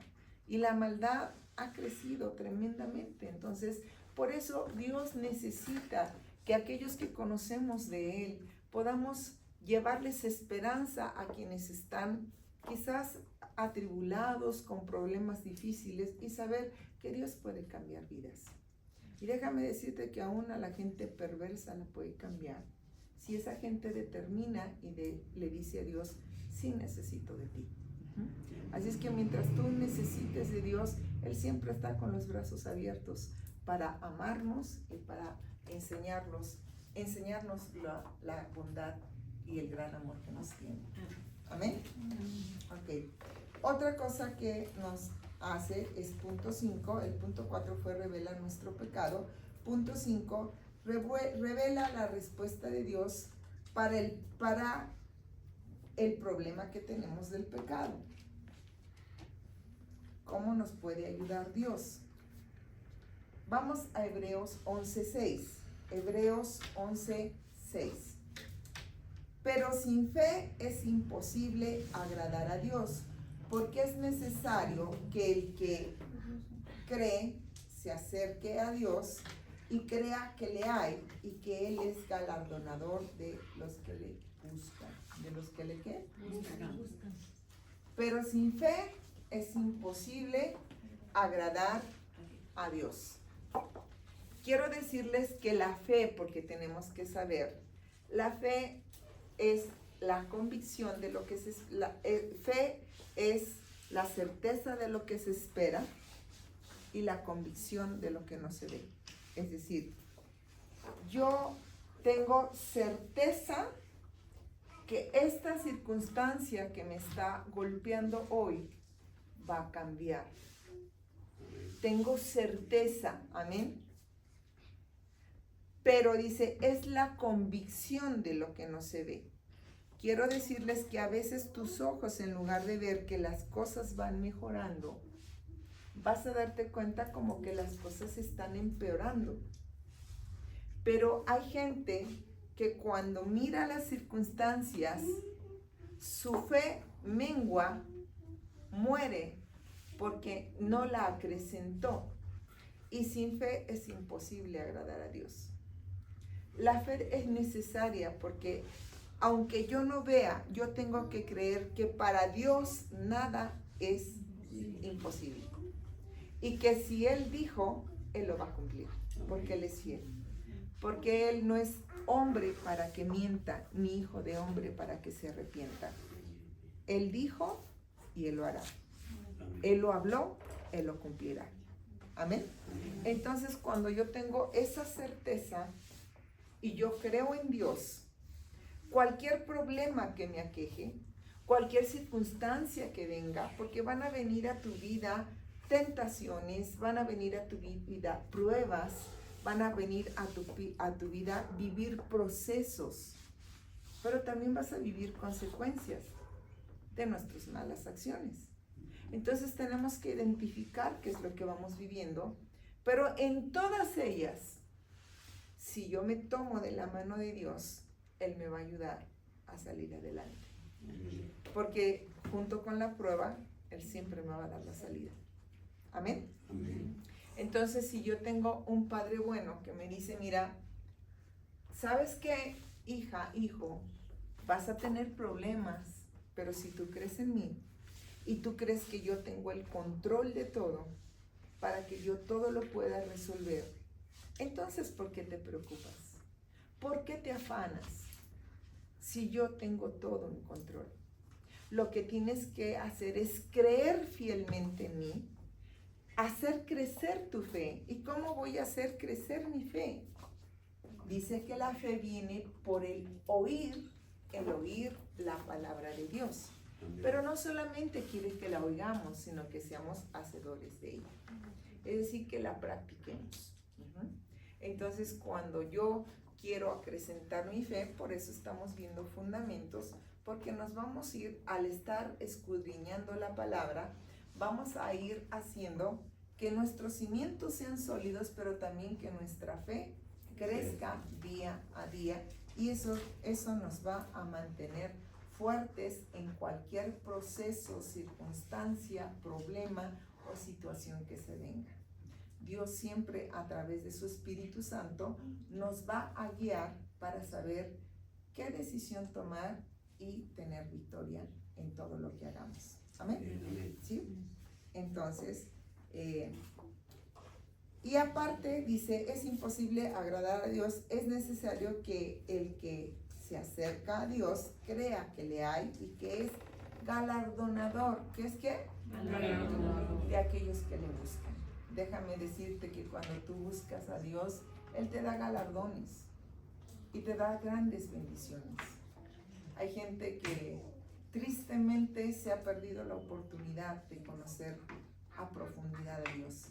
y la maldad ha crecido tremendamente. Entonces, por eso Dios necesita que aquellos que conocemos de Él podamos llevarles esperanza a quienes están quizás atribulados, con problemas difíciles, y saber que Dios puede cambiar vidas. Y déjame decirte que aún a la gente perversa la puede cambiar. Si esa gente determina y le dice a Dios, sí necesito de ti. Así es que mientras tú necesites de Dios, Él siempre está con los brazos abiertos para amarnos y para enseñarnos la bondad y el gran amor que nos tiene. Amén. Ok. Otra cosa que nos hace es punto 5. El punto 4 fue revela nuestro pecado. Punto 5, revela la respuesta de Dios para el problema que tenemos del pecado. ¿Cómo nos puede ayudar Dios? Vamos a Hebreos 11:6. Hebreos 11:6. Pero sin fe es imposible agradar a Dios, porque es necesario que el que cree se acerque a Dios y crea que le hay y que Él es galardonador de los que le buscan. ¿De los que le qué? Buscan. Pero sin fe es imposible agradar a Dios. Quiero decirles que la fe, porque tenemos que saber, la fe es la convicción de lo que fe es la certeza de lo que se espera y la convicción de lo que no se ve. Es decir, yo tengo certeza que esta circunstancia que me está golpeando hoy va a cambiar. Tengo certeza, amén. Pero dice, es la convicción de lo que no se ve. Quiero decirles que a veces tus ojos, en lugar de ver que las cosas van mejorando, vas a darte cuenta como que las cosas están empeorando. Pero hay gente que cuando mira las circunstancias, su fe mengua, muere, porque no la acrecentó. Y sin fe es imposible agradar a Dios. La fe es necesaria porque aunque yo no vea, yo tengo que creer que para Dios nada es imposible. Y que si Él dijo, Él lo va a cumplir, porque Él es fiel. Porque Él no es hombre para que mienta, ni hijo de hombre para que se arrepienta. Él dijo y Él lo hará. Él lo habló, Él lo cumplirá. Amén. Entonces, cuando yo tengo esa certeza y yo creo en Dios, cualquier problema que me aqueje, cualquier circunstancia que venga, porque van a venir a tu vida tentaciones, van a venir a tu vida pruebas, van a venir a tu vida vivir procesos, pero también vas a vivir consecuencias de nuestras malas acciones. Entonces tenemos que identificar qué es lo que vamos viviendo, pero en todas ellas, si yo me tomo de la mano de Dios, Él me va a ayudar a salir adelante. Porque junto con la prueba, Él siempre me va a dar la salida. Amén. Amén. Entonces, si yo tengo un padre bueno que me dice, mira, ¿sabes qué, hija, hijo? Vas a tener problemas, pero si tú crees en mí y tú crees que yo tengo el control de todo, para que yo todo lo pueda resolver, entonces, ¿por qué te preocupas? ¿Por qué te afanas? Si yo tengo todo en control. Lo que tienes que hacer es creer fielmente en mí, hacer crecer tu fe. ¿Y cómo voy a hacer crecer mi fe? Dice que la fe viene por el oír la palabra de Dios. Pero no solamente quiere que la oigamos, sino que seamos hacedores de ella. Es decir, que la practiquemos. Entonces, cuando yo quiero acrecentar mi fe, por eso estamos viendo fundamentos, porque nos vamos a ir, al estar escudriñando la palabra, vamos a ir haciendo que nuestros cimientos sean sólidos, pero también que nuestra fe crezca día a día, y eso nos va a mantener fuertes en cualquier proceso, circunstancia, problema o situación que se venga. Dios siempre a través de su Espíritu Santo nos va a guiar para saber qué decisión tomar y tener victoria en todo lo que hagamos. Amén. ¿Sí? Entonces, y aparte dice, es imposible agradar a Dios, es necesario que el que se acerca a Dios crea que le hay y que es galardonador. ¿Qué es qué? Galardonador de aquellos que le buscan. Déjame decirte que cuando tú buscas a Dios, Él te da galardones y te da grandes bendiciones. Hay gente que tristemente se ha perdido la oportunidad de conocer a profundidad a Dios.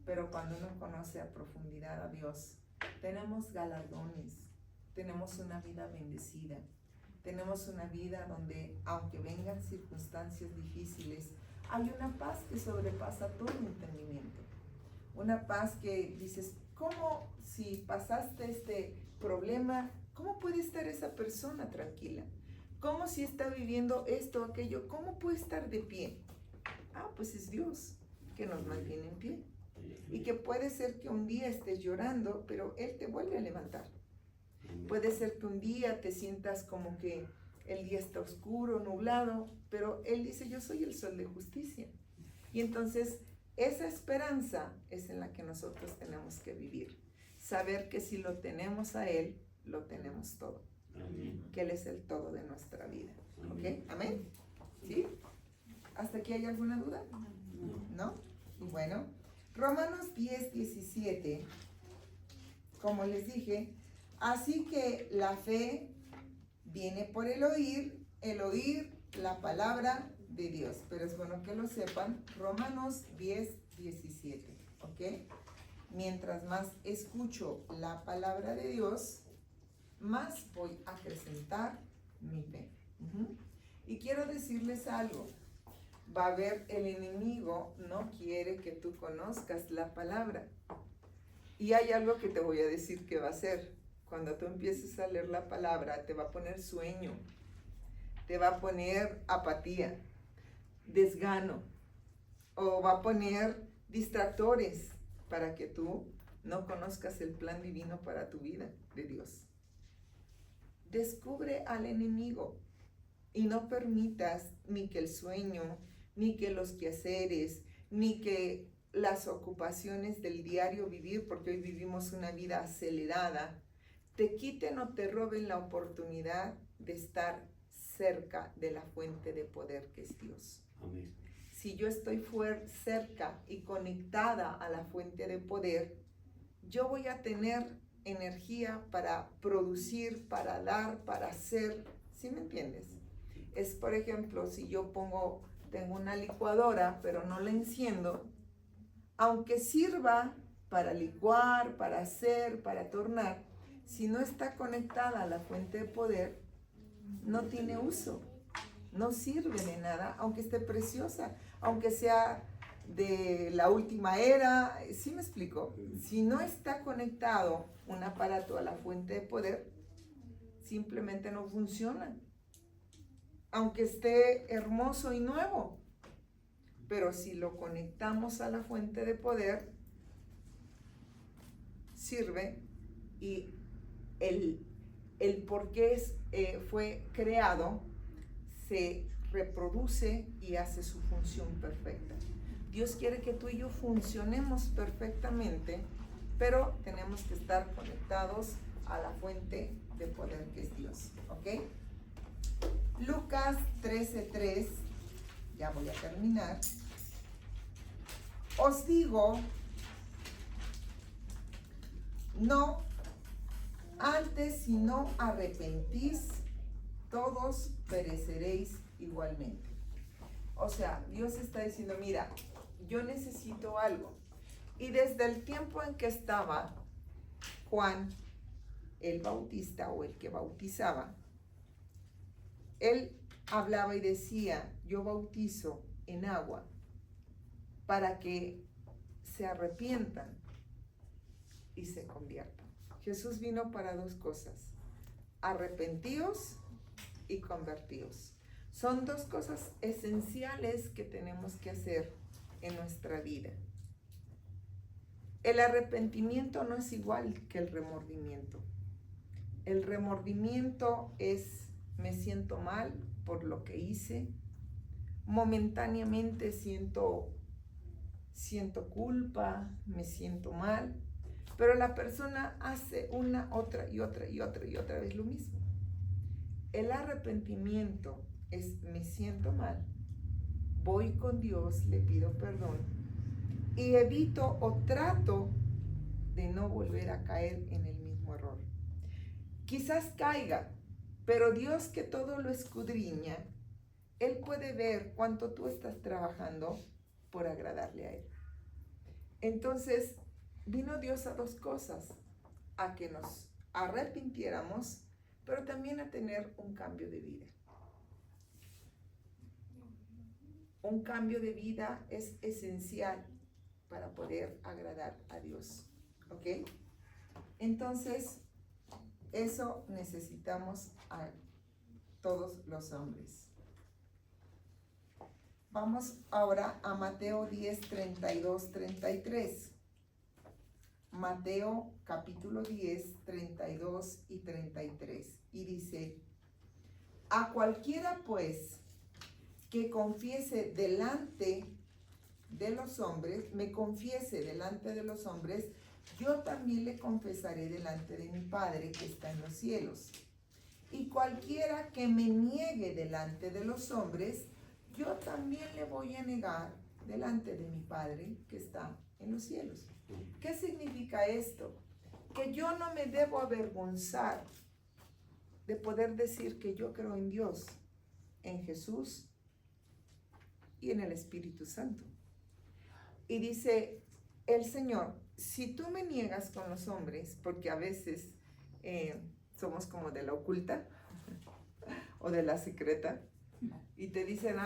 Pero cuando uno conoce a profundidad a Dios, tenemos galardones, tenemos una vida bendecida, tenemos una vida donde, aunque vengan circunstancias difíciles, hay una paz que sobrepasa todo entendimiento. Una paz que dices, ¿cómo si pasaste este problema, cómo puede estar esa persona tranquila? ¿Cómo si está viviendo esto o aquello? ¿Cómo puede estar de pie? Pues es Dios que nos mantiene en pie. Y que puede ser que un día estés llorando, pero Él te vuelve a levantar. Puede ser que un día te sientas como que el día está oscuro, nublado, pero Él dice, yo soy el sol de justicia. Y entonces esa esperanza es en la que nosotros tenemos que vivir. Saber que si lo tenemos a Él, lo tenemos todo. Amén. Que Él es el todo de nuestra vida. Amén. ¿Ok? ¿Amén? ¿Sí? ¿Hasta aquí hay alguna duda? ¿No? Y bueno, Romanos 10, 17, como les dije, así que la fe viene por el oír la palabra de Dios. Pero es bueno que lo sepan, Romanos 10, 17, ¿ok? Mientras más escucho la palabra de Dios, más voy a acrecentar mi fe. Y quiero decirles algo. Va a haber, el enemigo no quiere que tú conozcas la palabra. Y hay algo que te voy a decir que va a hacer. Cuando tú empieces a leer la palabra, te va a poner sueño, te va a poner apatía, desgano, o va a poner distractores para que tú no conozcas el plan divino para tu vida de Dios. Descubre al enemigo y no permitas ni que el sueño, ni que los quehaceres, ni que las ocupaciones del diario vivir, porque hoy vivimos una vida acelerada, te quiten o te roben la oportunidad de estar cerca de la fuente de poder que es Dios. Amén. Si yo estoy cerca y conectada a la fuente de poder, yo voy a tener energía para producir, para dar, para hacer. ¿Sí me entiendes? Es, por ejemplo, si yo tengo una licuadora, pero no la enciendo, aunque sirva para licuar, para hacer, para tornar, si no está conectada a la fuente de poder, no tiene uso, no sirve de nada, aunque esté preciosa, aunque sea de la última era. ¿Sí me explico? Si no está conectado un aparato a la fuente de poder, simplemente no funciona, aunque esté hermoso y nuevo. Pero si lo conectamos a la fuente de poder, sirve, y el por qué fue creado se reproduce y hace su función perfecta. Dios quiere que tú y yo funcionemos perfectamente, pero tenemos que estar conectados a la fuente de poder que es Dios. ¿Ok? Lucas 13:3, ya voy a terminar. Os digo, no, antes si no arrepentís, todos pereceréis igualmente. O sea, Dios está diciendo, mira, yo necesito algo. Y desde el tiempo en que estaba Juan el Bautista, o el que bautizaba, él hablaba y decía, yo bautizo en agua para que se arrepientan y se conviertan. Jesús vino para dos cosas: arrepentíos y convertíos. Son dos cosas esenciales que tenemos que hacer en nuestra vida. El arrepentimiento no es igual que el remordimiento. El remordimiento es, me siento mal por lo que hice, momentáneamente siento culpa, me siento mal, pero la persona hace una, otra y otra y otra y otra vez lo mismo. El arrepentimiento es, me siento mal, voy con Dios, le pido perdón y evito o trato de no volver a caer en el mismo error. Quizás caiga, pero Dios, que todo lo escudriña, Él puede ver cuánto tú estás trabajando por agradarle a Él. Entonces, vino Dios a dos cosas: a que nos arrepintiéramos, pero también a tener un cambio de vida. Un cambio de vida es esencial para poder agradar a Dios. ¿Ok? Entonces, eso necesitamos a todos los hombres. Vamos ahora a Mateo 10, 32, 33. Mateo capítulo 10, 32 y 33. Y dice, a cualquiera pues que confiese delante de los hombres, me confiese delante de los hombres, yo también le confesaré delante de mi Padre que está en los cielos. Y cualquiera que me niegue delante de los hombres, yo también le voy a negar delante de mi Padre que está en los cielos. ¿Qué significa esto? Que yo no me debo avergonzar de poder decir que yo creo en Dios, en Jesús y en el Espíritu Santo. Y dice el Señor, si tú me niegas con los hombres, porque a veces somos como de la oculta o de la secreta, y te dicen,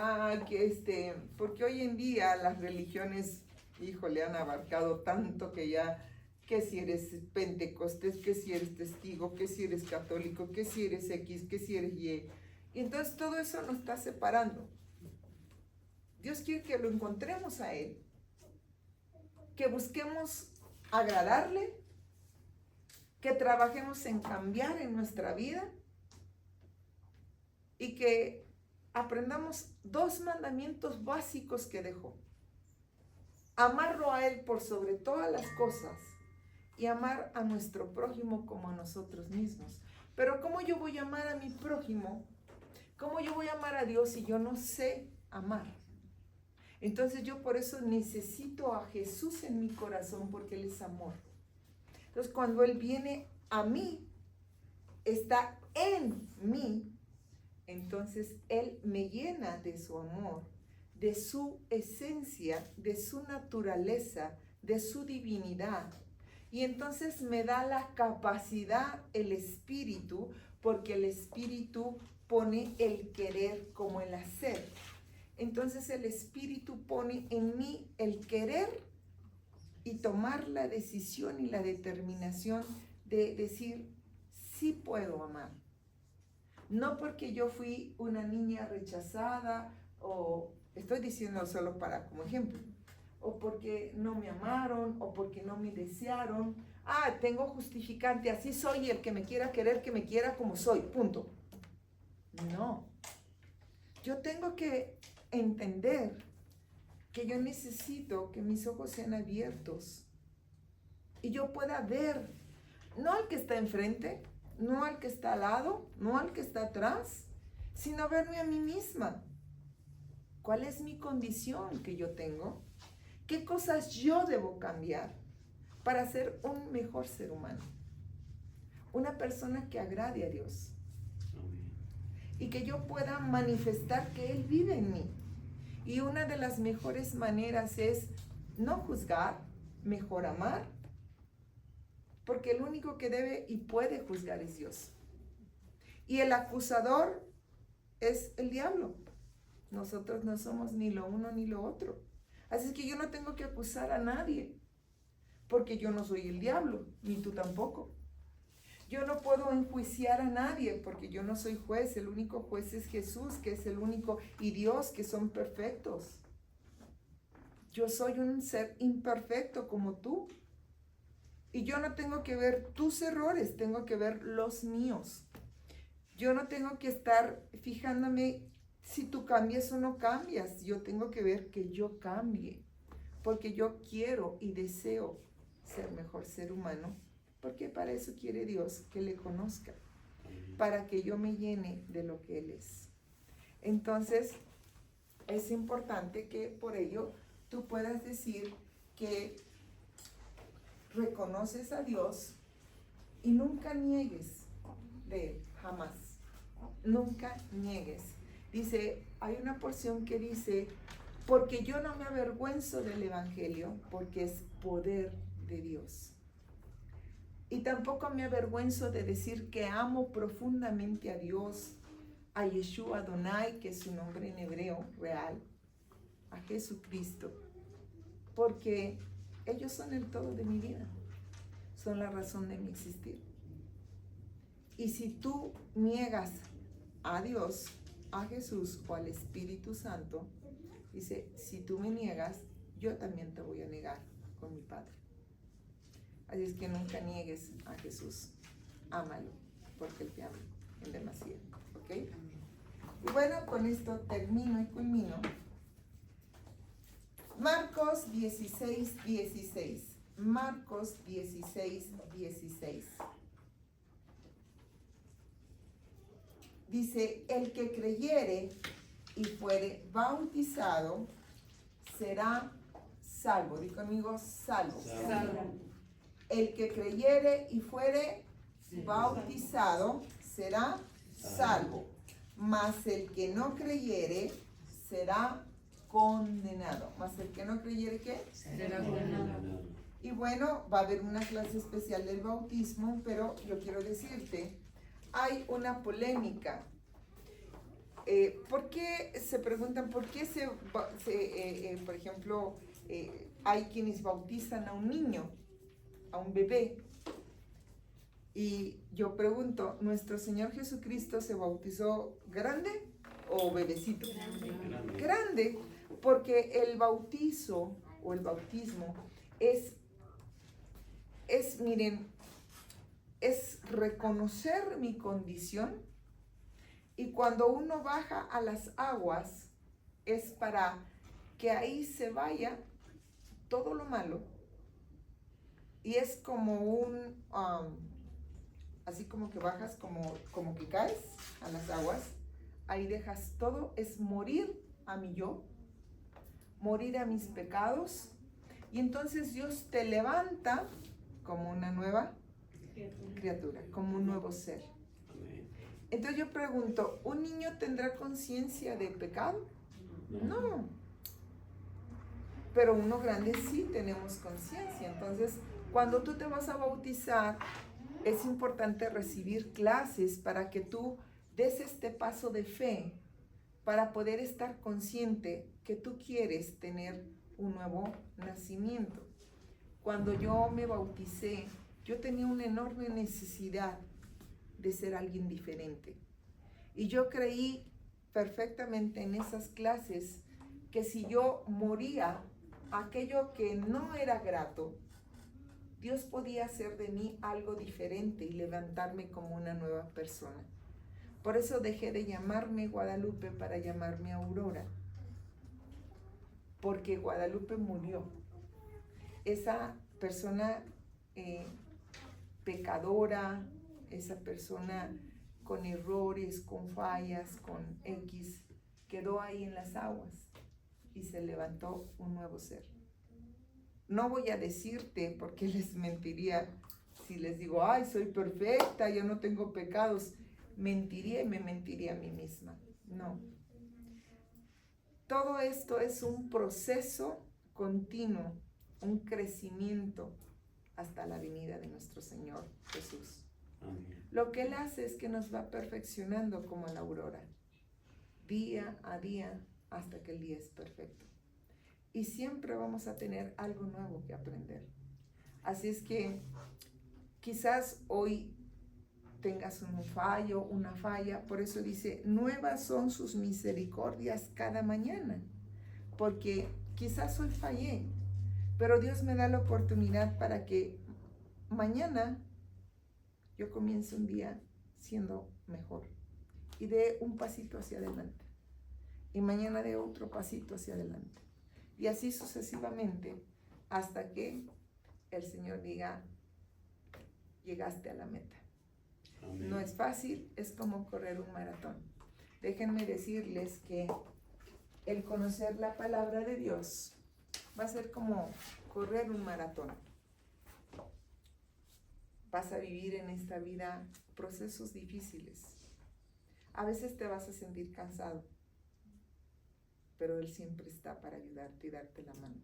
porque hoy en día las religiones, híjole, han abarcado tanto que ya, que si eres pentecostés, que si eres testigo, que si eres católico, que si eres X, que si eres Y. Y entonces todo eso nos está separando. Dios quiere que lo encontremos a Él, que busquemos agradarle, que trabajemos en cambiar en nuestra vida y que aprendamos 2 mandamientos básicos que dejó. Amarlo a Él por sobre todas las cosas y amar a nuestro prójimo como a nosotros mismos. Pero ¿cómo yo voy a amar a mi prójimo? ¿Cómo yo voy a amar a Dios si yo no sé amar? Entonces yo por eso necesito a Jesús en mi corazón, porque Él es amor. Entonces cuando Él viene a mí, está en mí, entonces Él me llena de su amor, de su esencia, de su naturaleza, de su divinidad. Y entonces me da la capacidad, el Espíritu, porque el Espíritu pone el querer como el hacer. Entonces el Espíritu pone en mí el querer y tomar la decisión y la determinación de decir, sí puedo amar. No porque yo fui una niña rechazada, o estoy diciendo solo para como ejemplo, o porque no me amaron, o porque no me desearon. Tengo justificante, así soy, el que me quiera querer, que me quiera como soy, punto. No. Yo tengo que entender que yo necesito que mis ojos sean abiertos y yo pueda ver, no al que está enfrente, no al que está al lado, no al que está atrás, sino verme a mí misma. ¿Cuál es mi condición que yo tengo? ¿Qué cosas yo debo cambiar para ser un mejor ser humano? Una persona que agrade a Dios. Y que yo pueda manifestar que Él vive en mí. Y una de las mejores maneras es no juzgar, mejor amar, porque el único que debe y puede juzgar es Dios. Y el acusador es el diablo. Nosotros no somos ni lo uno ni lo otro. Así es que yo no tengo que acusar a nadie, porque yo no soy el diablo, ni tú tampoco. Yo no puedo enjuiciar a nadie, porque yo no soy juez. El único juez es Jesús, que es el único, y Dios, que son perfectos. Yo soy un ser imperfecto como tú. Y yo no tengo que ver tus errores, tengo que ver los míos. Yo no tengo que estar fijándome si tú cambias o no cambias. Yo tengo que ver que yo cambie, porque yo quiero y deseo ser mejor ser humano, porque para eso quiere Dios que le conozca, para que yo me llene de lo que Él es. Entonces, es importante que por ello tú puedas decir que reconoces a Dios y nunca niegues de Él, jamás. Nunca niegues. Dice, hay una porción que dice, porque yo no me avergüenzo del Evangelio, porque es poder de Dios. Y tampoco me avergüenzo de decir que amo profundamente a Dios, a Yeshua Adonai, que es su nombre en hebreo real, a Jesucristo, porque ellos son el todo de mi vida, son la razón de mi existir. Y si tú niegas a Dios, a Jesús o al Espíritu Santo, dice, si tú me niegas, yo también te voy a negar con mi Padre. Así es que nunca niegues a Jesús, ámalo, porque Él te ama en demasía, ¿ok? Y bueno, con esto termino y culmino. Marcos 16, 16. Marcos 16, 16. Dice, el que creyere y fuere bautizado será salvo. Di conmigo, salvo. Salvo. El que creyere y fuere bautizado será salvo. Mas el que no creyere será condenado. Mas el que no creyere, ¿qué? Será condenado. Y bueno, va a haber una clase especial del bautismo, pero yo quiero decirte, hay una polémica. ¿Por qué se preguntan, por qué por ejemplo, hay quienes bautizan a un niño, a un bebé? Y yo pregunto, ¿nuestro Señor Jesucristo se bautizó grande o bebecito? Grande, porque el bautizo o el bautismo miren, es reconocer mi condición, y cuando uno baja a las aguas es para que ahí se vaya todo lo malo, y es como así como que bajas, como que caes a las aguas, ahí dejas todo, es morir a mi yo, morir a mis pecados, y entonces Dios te levanta como una nueva criatura, como un nuevo ser. Entonces yo pregunto, ¿un niño tendrá conciencia de pecado? No. Pero uno grande sí tenemos conciencia. Entonces, cuando tú te vas a bautizar, es importante recibir clases para que tú des este paso de fe, para poder estar consciente que tú quieres tener un nuevo nacimiento. Cuando yo me bauticé, yo tenía una enorme necesidad de ser alguien diferente. Y yo creí perfectamente en esas clases que si yo moría aquello que no era grato, Dios podía hacer de mí algo diferente y levantarme como una nueva persona. Por eso dejé de llamarme Guadalupe para llamarme Aurora, porque Guadalupe murió. Esa persona pecadora, esa persona con errores, con fallas, con X, quedó ahí en las aguas y se levantó un nuevo ser. No voy a decirte, porque les mentiría si les digo, ay, soy perfecta, yo no tengo pecados. Mentiría y me mentiría a mí misma. No. Todo esto es un proceso continuo, un crecimiento hasta la venida de nuestro Señor Jesús. Amén. Lo que Él hace es que nos va perfeccionando como la aurora, día a día, hasta que el día es perfecto. Y siempre vamos a tener algo nuevo que aprender. Así es que quizás hoy tengas un fallo, una falla, por eso dice, nuevas son sus misericordias cada mañana, porque quizás hoy fallé, pero Dios me da la oportunidad para que mañana yo comience un día siendo mejor y dé un pasito hacia adelante, y mañana dé otro pasito hacia adelante, y así sucesivamente hasta que el Señor diga, llegaste a la meta. Amén. No es fácil, es como correr un maratón. Déjenme decirles que el conocer la palabra de Dios va a ser como correr un maratón. Vas a vivir en esta vida procesos difíciles. A veces te vas a sentir cansado, pero Él siempre está para ayudarte y darte la mano.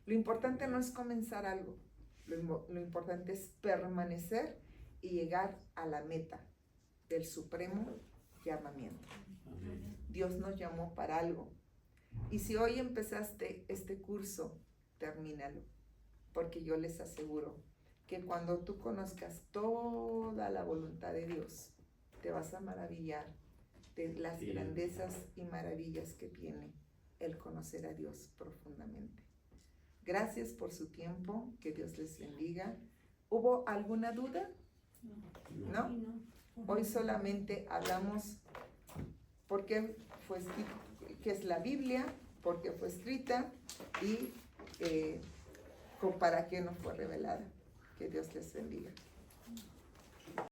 Lo importante no es comenzar algo, lo importante es permanecer y llegar a la meta del supremo llamamiento. Amén. Dios nos llamó para algo. Y si hoy empezaste este curso, termínalo, porque yo les aseguro que cuando tú conozcas toda la voluntad de Dios, te vas a maravillar de las Sí. grandezas y maravillas que tiene el conocer a Dios profundamente. Gracias por su tiempo, que Dios les bendiga. ¿Hubo alguna duda? ¿No? Hoy solamente hablamos porque fue escrito, que es la Biblia, porque fue escrita y para qué no fue revelada. Que Dios les bendiga.